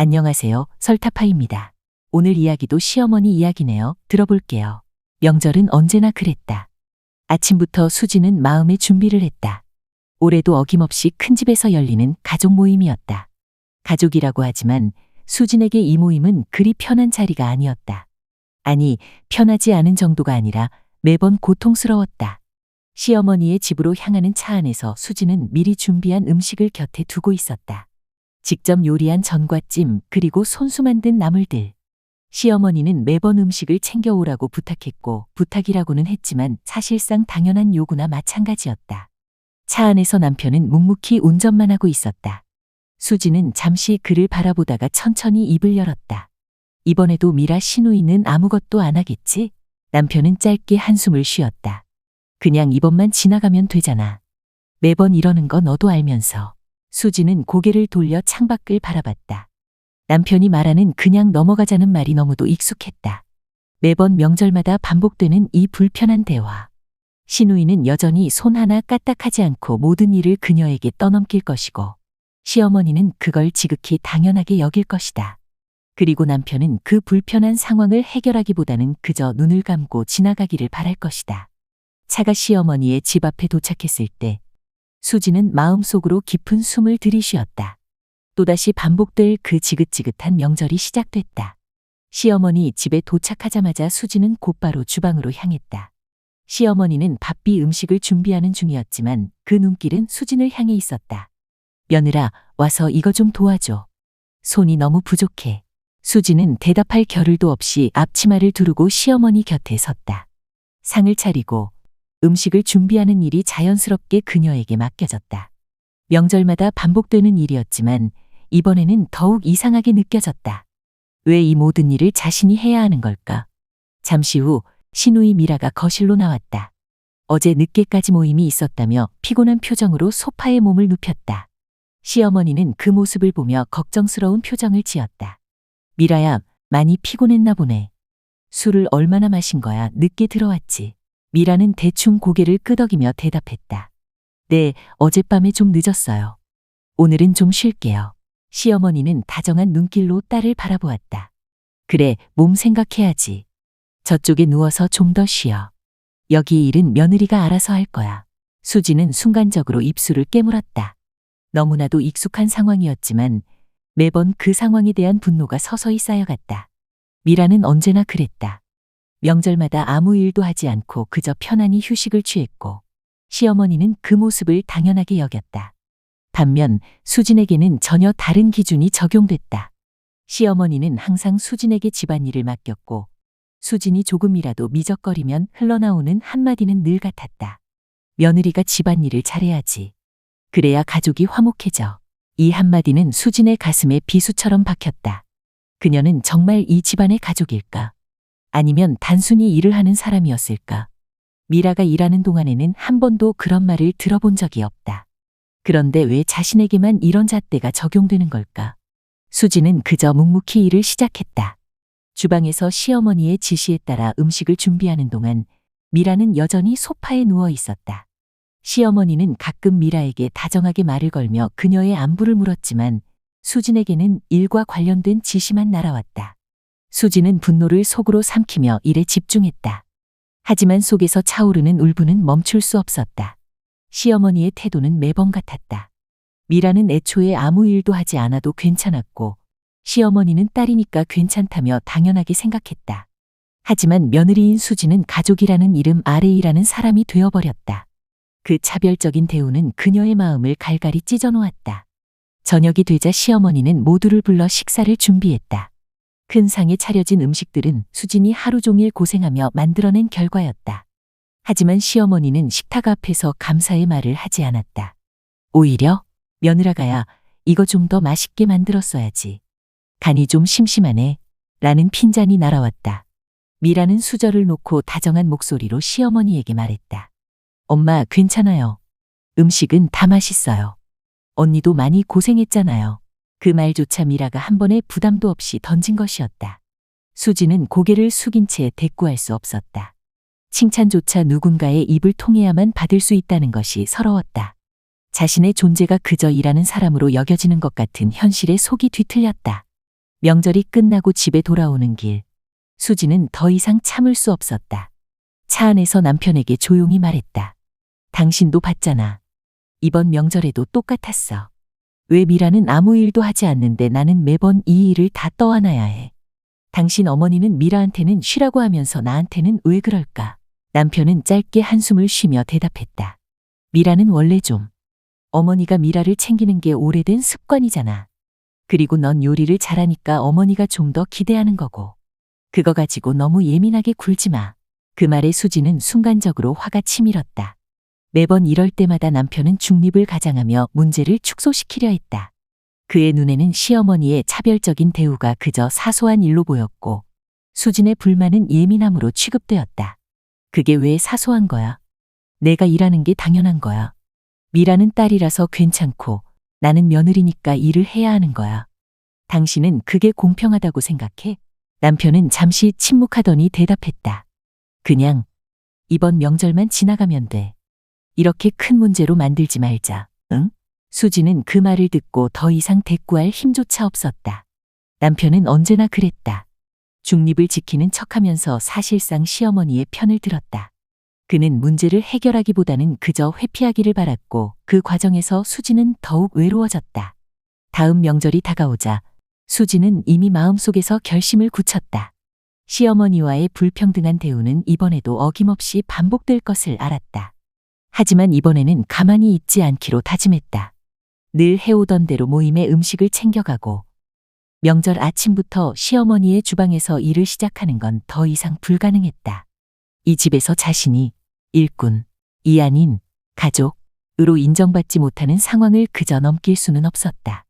안녕하세요. 설타파입니다. 오늘 이야기도 시어머니 이야기네요. 들어볼게요. 명절은 언제나 그랬다. 아침부터 수지는 마음의 준비를 했다. 올해도 어김없이 큰 집에서 열리는 가족 모임이었다. 가족이라고 하지만 수진에게 이 모임은 그리 편한 자리가 아니었다. 아니, 편하지 않은 정도가 아니라 매번 고통스러웠다. 시어머니의 집으로 향하는 차 안에서 수지는 미리 준비한 음식을 곁에 두고 있었다. 직접 요리한 전과 찜, 그리고 손수 만든 나물들. 시어머니는 매번 음식을 챙겨오라고 부탁했고, 부탁이라고는 했지만 사실상 당연한 요구나 마찬가지였다. 차 안에서 남편은 묵묵히 운전만 하고 있었다. 수지는 잠시 그를 바라보다가 천천히 입을 열었다. 이번에도 미라 시누이는 아무것도 안 하겠지? 남편은 짧게 한숨을 쉬었다. 그냥 이번만 지나가면 되잖아. 매번 이러는 거 너도 알면서. 수지는 고개를 돌려 창밖을 바라봤다. 남편이 말하는 그냥 넘어가자는 말이 너무도 익숙했다. 매번 명절마다 반복되는 이 불편한 대화. 시누이는 여전히 손 하나 까딱하지 않고 모든 일을 그녀에게 떠넘길 것이고, 시어머니는 그걸 지극히 당연하게 여길 것이다. 그리고 남편은 그 불편한 상황을 해결하기보다는 그저 눈을 감고 지나가기를 바랄 것이다. 차가 시어머니의 집 앞에 도착했을 때 수지는 마음속으로 깊은 숨을 들이쉬었다. 또다시 반복될 그 지긋지긋한 명절이 시작됐다. 시어머니 집에 도착하자마자 수지는 곧바로 주방으로 향했다. 시어머니는 바삐 음식을 준비하는 중이었지만 그 눈길은 수진을 향해 있었다. 며느라, 와서 이거 좀 도와줘. 손이 너무 부족해. 수지는 대답할 겨를도 없이 앞치마를 두르고 시어머니 곁에 섰다. 상을 차리고 음식을 준비하는 일이 자연스럽게 그녀에게 맡겨졌다. 명절마다 반복되는 일이었지만 이번에는 더욱 이상하게 느껴졌다. 왜 이 모든 일을 자신이 해야 하는 걸까? 잠시 후 시누이 미라가 거실로 나왔다. 어제 늦게까지 모임이 있었다며 피곤한 표정으로 소파에 몸을 눕혔다. 시어머니는 그 모습을 보며 걱정스러운 표정을 지었다. 미라야, 많이 피곤했나 보네. 술을 얼마나 마신 거야? 늦게 들어왔지. 미라는 대충 고개를 끄덕이며 대답했다. 네, 어젯밤에 좀 늦었어요. 오늘은 좀 쉴게요. 시어머니는 다정한 눈길로 딸을 바라보았다. 그래, 몸 생각해야지. 저쪽에 누워서 좀 더 쉬어. 여기 일은 며느리가 알아서 할 거야. 수지는 순간적으로 입술을 깨물었다. 너무나도 익숙한 상황이었지만 매번 그 상황에 대한 분노가 서서히 쌓여갔다. 미라는 언제나 그랬다. 명절마다 아무 일도 하지 않고 그저 편안히 휴식을 취했고, 시어머니는 그 모습을 당연하게 여겼다. 반면 수진에게는 전혀 다른 기준이 적용됐다. 시어머니는 항상 수진에게 집안일을 맡겼고, 수진이 조금이라도 미적거리면 흘러나오는 한마디는 늘 같았다. 며느리가 집안일을 잘해야지. 그래야 가족이 화목해져. 이 한마디는 수진의 가슴에 비수처럼 박혔다. 그녀는 정말 이 집안의 가족일까? 아니면 단순히 일을 하는 사람이었을까? 미라가 일하는 동안에는 한 번도 그런 말을 들어본 적이 없다. 그런데 왜 자신에게만 이런 잣대가 적용되는 걸까? 수지는 그저 묵묵히 일을 시작했다. 주방에서 시어머니의 지시에 따라 음식을 준비하는 동안 미라는 여전히 소파에 누워 있었다. 시어머니는 가끔 미라에게 다정하게 말을 걸며 그녀의 안부를 물었지만 수진에게는 일과 관련된 지시만 날아왔다. 수지는 분노를 속으로 삼키며 일에 집중했다. 하지만 속에서 차오르는 울분은 멈출 수 없었다. 시어머니의 태도는 매번 같았다. 미라는 애초에 아무 일도 하지 않아도 괜찮았고, 시어머니는 딸이니까 괜찮다며 당연하게 생각했다. 하지만 며느리인 수지는 가족이라는 이름 아래 일하는 사람이 되어버렸다. 그 차별적인 대우는 그녀의 마음을 갈갈이 찢어놓았다. 저녁이 되자 시어머니는 모두를 불러 식사를 준비했다. 큰 상에 차려진 음식들은 수진이 하루 종일 고생하며 만들어낸 결과였다. 하지만 시어머니는 식탁 앞에서 감사의 말을 하지 않았다. 오히려 며느라가야 이거 좀 더 맛있게 만들었어야지. 간이 좀 심심하네. 라는 핀잔이 날아왔다. 미라는 수저를 놓고 다정한 목소리로 시어머니에게 말했다. 엄마, 괜찮아요. 음식은 다 맛있어요. 언니도 많이 고생했잖아요. 그 말조차 미라가 한 번의 부담도 없이 던진 것이었다. 수지는 고개를 숙인 채 대꾸할 수 없었다. 칭찬조차 누군가의 입을 통해야만 받을 수 있다는 것이 서러웠다. 자신의 존재가 그저 일하는 사람으로 여겨지는 것 같은 현실에 속이 뒤틀렸다. 명절이 끝나고 집에 돌아오는 길, 수지는 더 이상 참을 수 없었다. 차 안에서 남편에게 조용히 말했다. 당신도 봤잖아. 이번 명절에도 똑같았어. 왜 미라는 아무 일도 하지 않는데 나는 매번 이 일을 다 떠안아야 해. 당신 어머니는 미라한테는 쉬라고 하면서 나한테는 왜 그럴까? 남편은 짧게 한숨을 쉬며 대답했다. 미라는 원래 좀 어머니가 미라를 챙기는 게 오래된 습관이잖아. 그리고 넌 요리를 잘하니까 어머니가 좀 더 기대하는 거고. 그거 가지고 너무 예민하게 굴지 마. 그 말에 수지는 순간적으로 화가 치밀었다. 매번 이럴 때마다 남편은 중립을 가장하며 문제를 축소시키려 했다. 그의 눈에는 시어머니의 차별적인 대우가 그저 사소한 일로 보였고 수진의 불만은 예민함으로 취급되었다. 그게 왜 사소한 거야? 내가 일하는 게 당연한 거야. 미라는 딸이라서 괜찮고 나는 며느리니까 일을 해야 하는 거야. 당신은 그게 공평하다고 생각해? 남편은 잠시 침묵하더니 대답했다. 그냥 이번 명절만 지나가면 돼. 이렇게 큰 문제로 만들지 말자, 응? 수지는 그 말을 듣고 더 이상 대꾸할 힘조차 없었다. 남편은 언제나 그랬다. 중립을 지키는 척하면서 사실상 시어머니의 편을 들었다. 그는 문제를 해결하기보다는 그저 회피하기를 바랐고 그 과정에서 수지는 더욱 외로워졌다. 다음 명절이 다가오자 수지는 이미 마음속에서 결심을 굳혔다. 시어머니와의 불평등한 대우는 이번에도 어김없이 반복될 것을 알았다. 하지만 이번에는 가만히 있지 않기로 다짐했다. 늘 해오던 대로 모임에 음식을 챙겨가고 명절 아침부터 시어머니의 주방에서 일을 시작하는 건 더 이상 불가능했다. 이 집에서 자신이 일꾼이 아닌 가족으로 인정받지 못하는 상황을 그저 넘길 수는 없었다.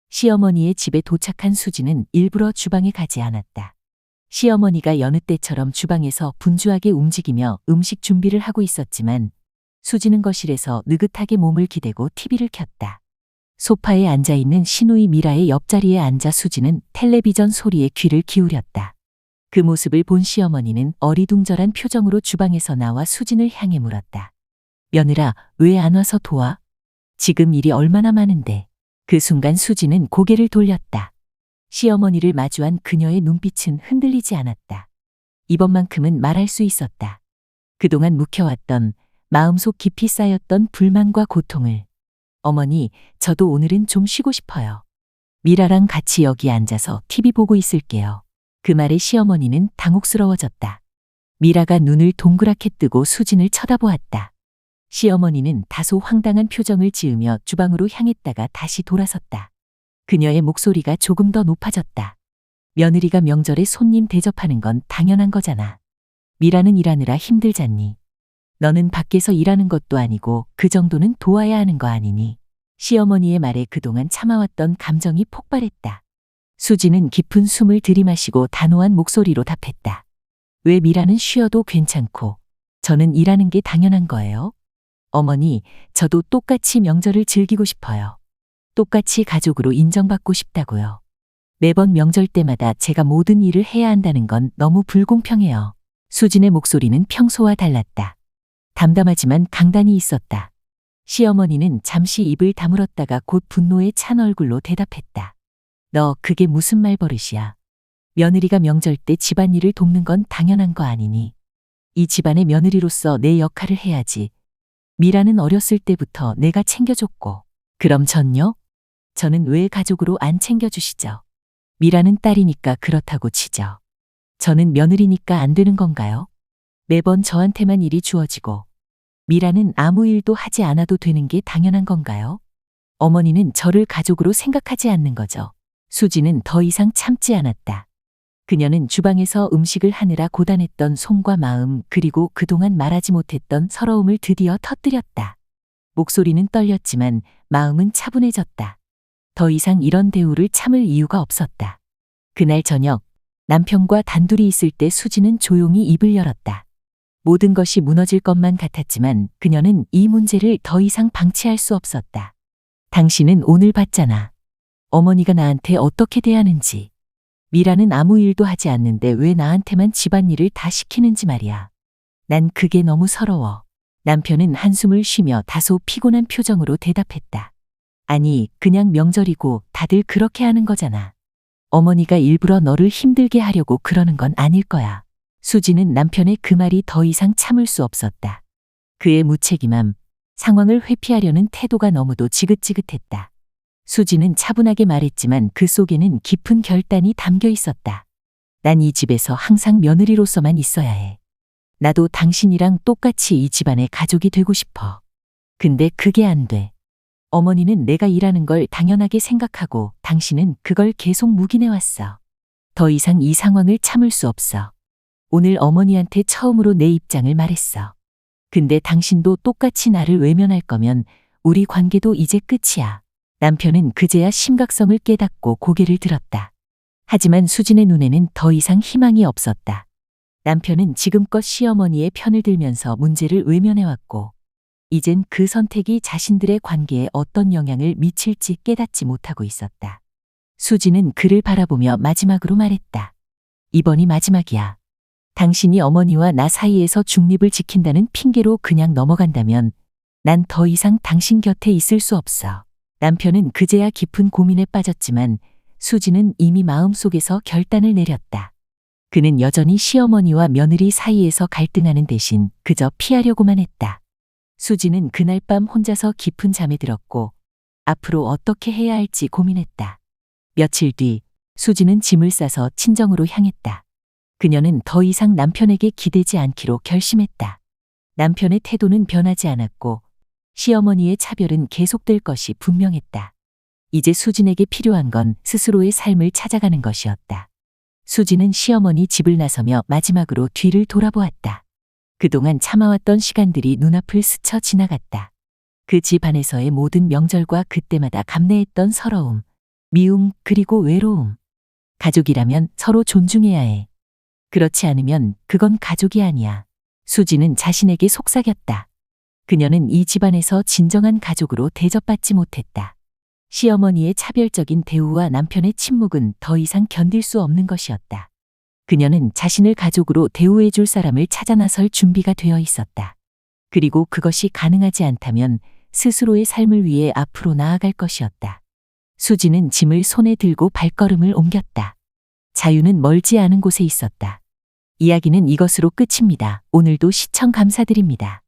시어머니의 집에 도착한 수지는 일부러 주방에 가지 않았다. 시어머니가 여느 때처럼 주방에서 분주하게 움직이며 음식 준비를 하고 있었지만 수지는 거실에서 느긋하게 몸을 기대고 TV를 켰다. 소파에 앉아있는 시누이 미라의 옆자리에 앉아 수지는 텔레비전 소리에 귀를 기울였다. 그 모습을 본 시어머니는 어리둥절한 표정으로 주방에서 나와 수진을 향해 물었다. 며느라, 왜 안 와서 도와? 지금 일이 얼마나 많은데. 그 순간 수지는 고개를 돌렸다. 시어머니를 마주한 그녀의 눈빛은 흔들리지 않았다. 이번만큼은 말할 수 있었다. 그동안 묵혀왔던 마음속 깊이 쌓였던 불만과 고통을. 어머니, 저도 오늘은 좀 쉬고 싶어요. 미라랑 같이 여기 앉아서 TV 보고 있을게요. 그 말에 시어머니는 당혹스러워졌다. 미라가 눈을 동그랗게 뜨고 수진을 쳐다보았다. 시어머니는 다소 황당한 표정을 지으며 주방으로 향했다가 다시 돌아섰다. 그녀의 목소리가 조금 더 높아졌다. 며느리가 명절에 손님 대접하는 건 당연한 거잖아. 미라는 일하느라 힘들잖니. 너는 밖에서 일하는 것도 아니고 그 정도는 도와야 하는 거 아니니. 시어머니의 말에 그동안 참아왔던 감정이 폭발했다. 수지는 깊은 숨을 들이마시고 단호한 목소리로 답했다. 왜 미라는 쉬어도 괜찮고 저는 일하는 게 당연한 거예요? 어머니, 저도 똑같이 명절을 즐기고 싶어요. 똑같이 가족으로 인정받고 싶다고요. 매번 명절 때마다 제가 모든 일을 해야 한다는 건 너무 불공평해요. 수진의 목소리는 평소와 달랐다. 담담하지만 강단이 있었다. 시어머니는 잠시 입을 다물었다가 곧 분노에 찬 얼굴로 대답했다. 너 그게 무슨 말버릇이야. 며느리가 명절 때 집안일을 돕는 건 당연한 거 아니니. 이 집안의 며느리로서 내 역할을 해야지. 미라는 어렸을 때부터 내가 챙겨줬고. 그럼 전요? 저는 왜 가족으로 안 챙겨주시죠? 미라는 딸이니까 그렇다고 치죠. 저는 며느리니까 안 되는 건가요? 매번 저한테만 일이 주어지고 미라는 아무 일도 하지 않아도 되는 게 당연한 건가요? 어머니는 저를 가족으로 생각하지 않는 거죠. 수지는 더 이상 참지 않았다. 그녀는 주방에서 음식을 하느라 고단했던 손과 마음 그리고 그동안 말하지 못했던 서러움을 드디어 터뜨렸다. 목소리는 떨렸지만 마음은 차분해졌다. 더 이상 이런 대우를 참을 이유가 없었다. 그날 저녁 남편과 단둘이 있을 때 수지는 조용히 입을 열었다. 모든 것이 무너질 것만 같았지만 그녀는 이 문제를 더 이상 방치할 수 없었다. 당신은 오늘 봤잖아. 어머니가 나한테 어떻게 대하는지. 미라는 아무 일도 하지 않는데 왜 나한테만 집안일을 다 시키는지 말이야. 난 그게 너무 서러워. 남편은 한숨을 쉬며 다소 피곤한 표정으로 대답했다. 아니, 그냥 명절이고 다들 그렇게 하는 거잖아. 어머니가 일부러 너를 힘들게 하려고 그러는 건 아닐 거야. 수지는 남편의 그 말이 더 이상 참을 수 없었다. 그의 무책임함, 상황을 회피하려는 태도가 너무도 지긋지긋했다. 수지는 차분하게 말했지만 그 속에는 깊은 결단이 담겨 있었다. 난 이 집에서 항상 며느리로서만 있어야 해. 나도 당신이랑 똑같이 이 집안의 가족이 되고 싶어. 근데 그게 안 돼. 어머니는 내가 일하는 걸 당연하게 생각하고 당신은 그걸 계속 묵인해왔어. 더 이상 이 상황을 참을 수 없어. 오늘 어머니한테 처음으로 내 입장을 말했어. 근데 당신도 똑같이 나를 외면할 거면 우리 관계도 이제 끝이야. 남편은 그제야 심각성을 깨닫고 고개를 들었다. 하지만 수진의 눈에는 더 이상 희망이 없었다. 남편은 지금껏 시어머니의 편을 들면서 문제를 외면해왔고 이젠 그 선택이 자신들의 관계에 어떤 영향을 미칠지 깨닫지 못하고 있었다. 수지는 그를 바라보며 마지막으로 말했다. 이번이 마지막이야. 당신이 어머니와 나 사이에서 중립을 지킨다는 핑계로 그냥 넘어간다면 난 더 이상 당신 곁에 있을 수 없어. 남편은 그제야 깊은 고민에 빠졌지만 수지는 이미 마음속에서 결단을 내렸다. 그는 여전히 시어머니와 며느리 사이에서 갈등하는 대신 그저 피하려고만 했다. 수지는 그날 밤 혼자서 깊은 잠에 들었고 앞으로 어떻게 해야 할지 고민했다. 며칠 뒤 수지는 짐을 싸서 친정으로 향했다. 그녀는 더 이상 남편에게 기대지 않기로 결심했다. 남편의 태도는 변하지 않았고 시어머니의 차별은 계속될 것이 분명했다. 이제 수진에게 필요한 건 스스로의 삶을 찾아가는 것이었다. 수지는 시어머니 집을 나서며 마지막으로 뒤를 돌아보았다. 그동안 참아왔던 시간들이 눈앞을 스쳐 지나갔다. 그 집 안에서의 모든 명절과 그때마다 감내했던 서러움, 미움 그리고 외로움. 가족이라면 서로 존중해야 해. 그렇지 않으면 그건 가족이 아니야. 수지는 자신에게 속삭였다. 그녀는 이 집안에서 진정한 가족으로 대접받지 못했다. 시어머니의 차별적인 대우와 남편의 침묵은 더 이상 견딜 수 없는 것이었다. 그녀는 자신을 가족으로 대우해 줄 사람을 찾아 나설 준비가 되어 있었다. 그리고 그것이 가능하지 않다면 스스로의 삶을 위해 앞으로 나아갈 것이었다. 수지는 짐을 손에 들고 발걸음을 옮겼다. 자유는 멀지 않은 곳에 있었다. 이야기는 이것으로 끝입니다. 오늘도 시청 감사드립니다.